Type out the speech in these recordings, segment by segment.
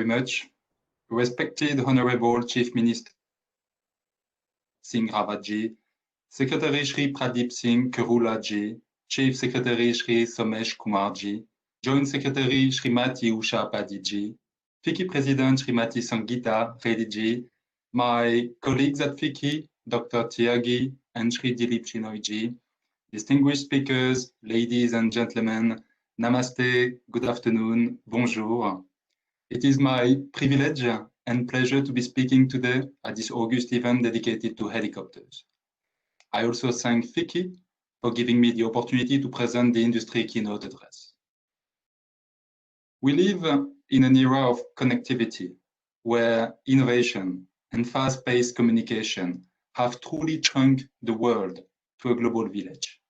very much. Respected Honorable Chief Minister Singh Rawatji, Secretary Shri Pradeep Singh Karulaji, Chief Secretary Shri Somesh Kumarji, Joint Secretary Srimati Usha Padiji, FICCI President Srimati Sangeeta Reddyji, my colleagues at FICCI, Dr. Tyagi and Shri Dilip Chinoyji, distinguished speakers, ladies and gentlemen, Namaste, good afternoon, bonjour. It is my privilege and pleasure to be speaking today at this August event dedicated to helicopters. I also thank FICCI for giving me the opportunity to present the industry keynote address. We live in an era of connectivity where innovation and fast-paced communication have truly shrunk the world to a global village.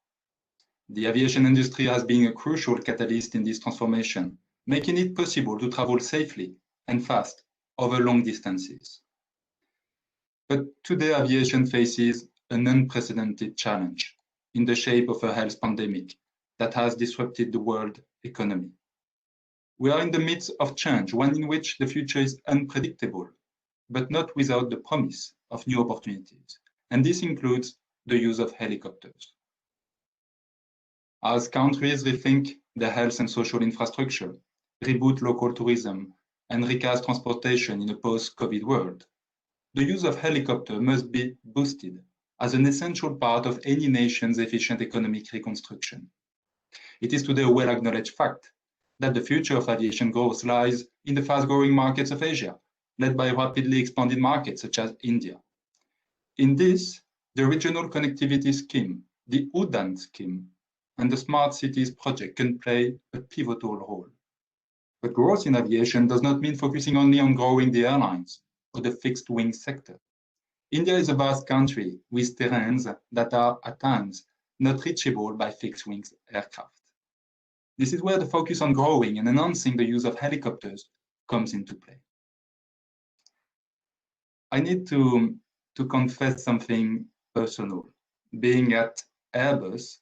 The aviation industry has been a crucial catalyst in this transformation, making it possible to travel safely and fast over long distances. But today, aviation faces an unprecedented challenge in the shape of a health pandemic that has disrupted the world economy. We are in the midst of change, one in which the future is unpredictable, but not without the promise of new opportunities. And this includes the use of helicopters. As countries rethink their health and social infrastructure, reboot local tourism, and recast transportation in a post-COVID world, the use of helicopters must be boosted as an essential part of any nation's efficient economic reconstruction. It is today a well-acknowledged fact that the future of aviation growth lies in the fast-growing markets of Asia, led by rapidly expanding markets such as India. In this, the Regional Connectivity Scheme, the UDAN scheme, and the Smart Cities project can play a pivotal role. But growth in aviation does not mean focusing only on growing the airlines or the fixed-wing sector. India is a vast country with terrains that are at times not reachable by fixed-wing aircraft. This is where the focus on growing and enhancing the use of helicopters comes into play. I need to confess something personal. Being at Airbus,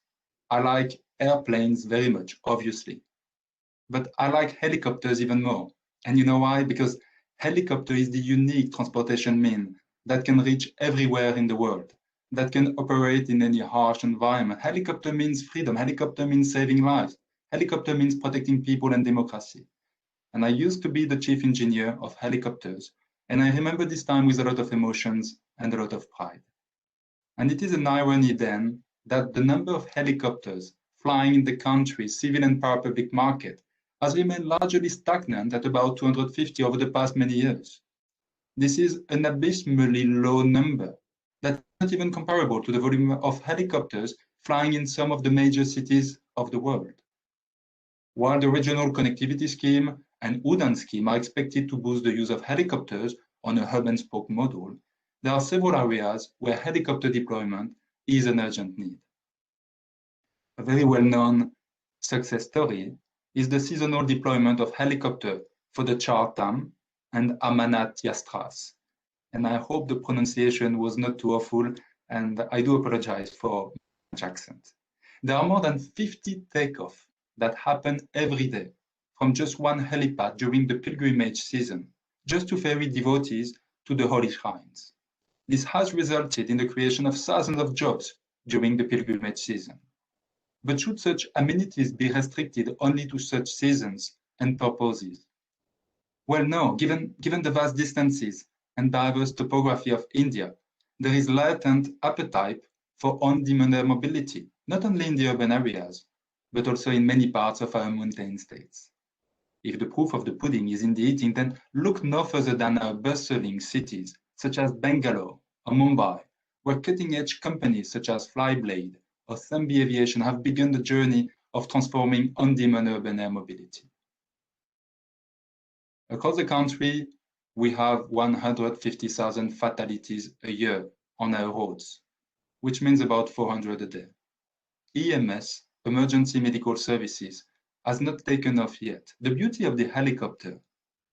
I like airplanes very much, obviously, but I like helicopters even more. And you know why? Because helicopter is the unique transportation mean that can reach everywhere in the world, that can operate in any harsh environment. Helicopter means freedom. Helicopter means saving lives. Helicopter means protecting people and democracy. And I used to be the chief engineer of helicopters, and I remember this time with a lot of emotions and a lot of pride. And it is an irony then that the number of helicopters flying in the country's civil and parapublic market has remained largely stagnant at about 250 over the past many years. This is an abysmally low number that's not even comparable to the volume of helicopters flying in some of the major cities of the world. While the Regional Connectivity Scheme and UDAN scheme are expected to boost the use of helicopters on a hub-and-spoke model, there are several areas where helicopter deployment is an urgent need. A very well-known success story is the seasonal deployment of helicopter for the Char-Tham and Amanat Yastras. And I hope the pronunciation was not too awful, and I do apologize for my accent. There are more than 50 takeoffs that happen every day from just one helipad during the pilgrimage season, just to ferry devotees to the holy shrines. This has resulted in the creation of thousands of jobs during the pilgrimage season. But should such amenities be restricted only to such seasons and purposes? Well, no, given the vast distances and diverse topography of India, there is latent appetite for on-demand air mobility, not only in the urban areas, but also in many parts of our mountain states. If the proof of the pudding is in the eating, then look no further than our bustling cities, such as Bangalore or Mumbai, where cutting-edge companies such as Flyblade or Thambi Aviation have begun the journey of transforming on-demand urban air mobility. Across the country, we have 150,000 fatalities a year on our roads, which means about 400 a day. EMS, emergency medical services, has not taken off yet. The beauty of the helicopter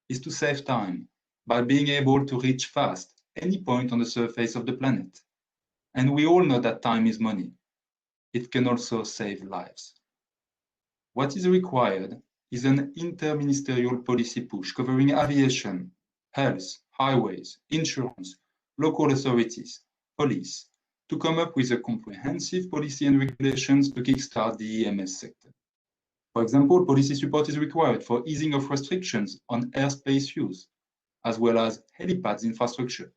is to save time by being able to reach fast any point on the surface of the planet. And we all know that time is money. It can also save lives. What is required is an interministerial policy push covering aviation, health, highways, insurance, local authorities, police, to come up with a comprehensive policy and regulations to kickstart the EMS sector. For example, policy support is required for easing of restrictions on airspace use, as well as helipads infrastructure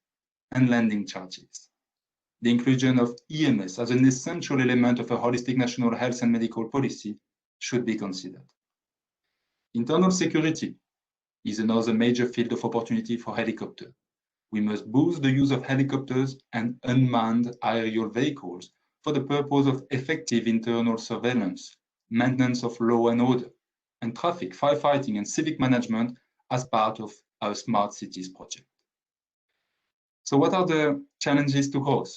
and landing charges. The inclusion of EMS as an essential element of a holistic national health and medical policy should be considered. Internal security is another major field of opportunity for helicopter. We must boost the use of helicopters and unmanned aerial vehicles for the purpose of effective internal surveillance, maintenance of law and order, and traffic, firefighting, and civic management as part of our Smart Cities project. So what are the challenges to growth?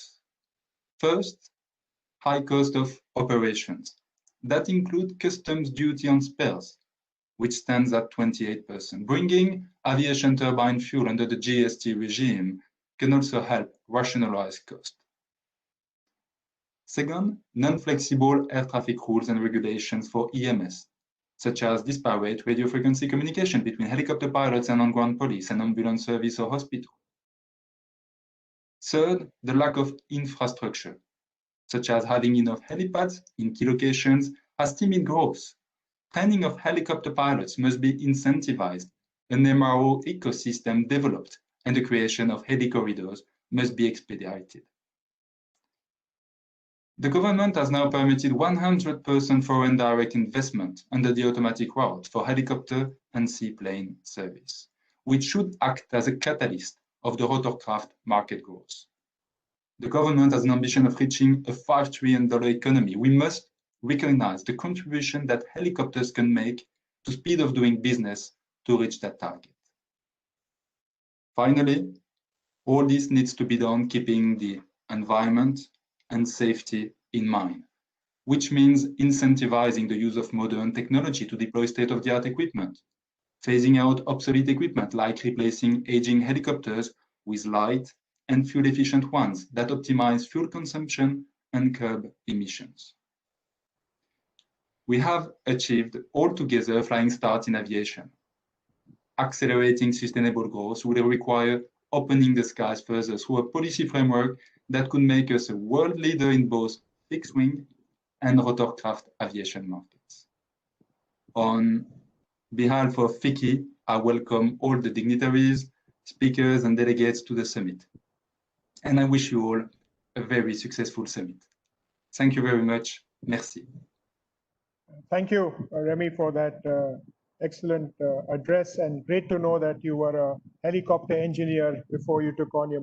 First, high cost of operations. That include customs duty on spares, which stands at 28%. Bringing aviation turbine fuel under the GST regime can also help rationalize cost. Second, non-flexible air traffic rules and regulations for EMS, such as disparate radio frequency communication between helicopter pilots and on-ground police and ambulance service or hospital. Third, the lack of infrastructure, such as having enough helipads in key locations as timid growth. Training of helicopter pilots must be incentivized, an MRO ecosystem developed, and the creation of helicorridors must be expedited. The government has now permitted 100% foreign direct investment under the automatic route for helicopter and seaplane service, which should act as a catalyst of the rotorcraft market growth. The government has an ambition of reaching a $5 trillion economy. We must recognize the contribution that helicopters can make to speed of doing business to reach that target. Finally, all this needs to be done keeping the environment and safety in mind, which means incentivizing the use of modern technology to deploy state-of-the-art equipment, phasing out obsolete equipment like replacing aging helicopters with light and fuel-efficient ones that optimize fuel consumption and curb emissions. We have achieved altogether a flying start in aviation. Accelerating sustainable growth will require opening the skies further through a policy framework that could make us a world leader in both fixed-wing and rotorcraft aviation markets. On behalf of FICCI, I welcome all the dignitaries, speakers, and delegates to the summit. And I wish you all a very successful summit. Thank you very much. Merci. Thank you, Remi, for that excellent address, and great to know that you were a helicopter engineer before you took on your